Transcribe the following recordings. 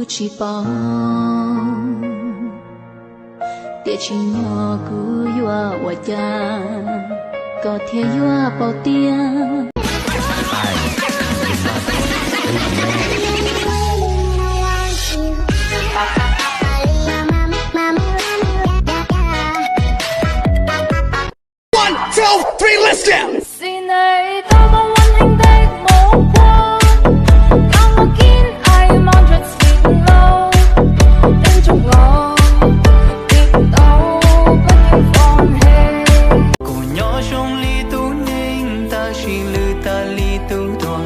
chỉ bao để chỉ nhỏ cứ yêu và cha có thể yêu bao tiền. One, two, three, let's go. Xin hãy ta có muốn anh take một qua cao một kín ai mong rất xịt lâu đến trong lòng biết đâu có những con hề cô nhỏ trong ly tu ninh ta chỉ lư ta ly tu đua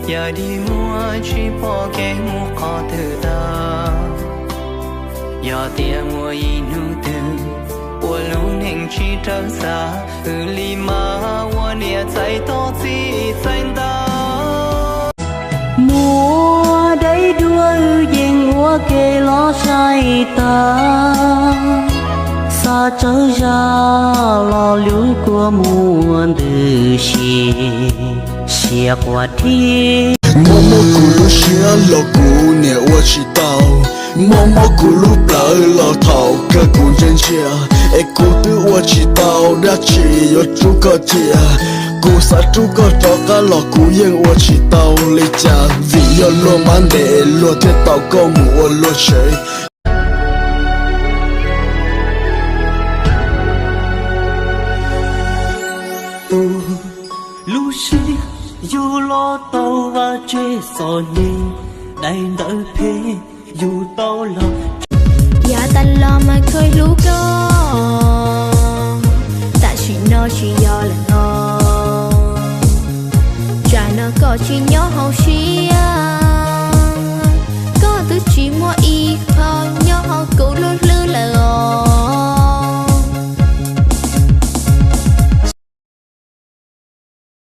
giờ đi mua chỉ bỏ cái mua khó từ ta giờ tiền mua inu từ 我路宁去长沙，里马我也在多自在到。mùa đấy đua dành hoa kề lo say ta xa trở ra lo lưu của muôn từ xìa qua thiên默默咕噜写了姑娘我知道，默默咕噜白了头个古人家，哎姑的我知道，那只有诸葛家，姑啥诸葛找个老姑爷我知道里家，为要落满的落的到高木我落谁。Lucy dù lo tàu và chế sò nhìn đầy đợi phê dù tàu lòng Dạ ta lo mà khơi lũ có tại chuyện nó chỉ do là nó chả nó có chỉ nhỏ hậu xí có thứ chỉ mua y khó nhỏ hậu cũ lú lư là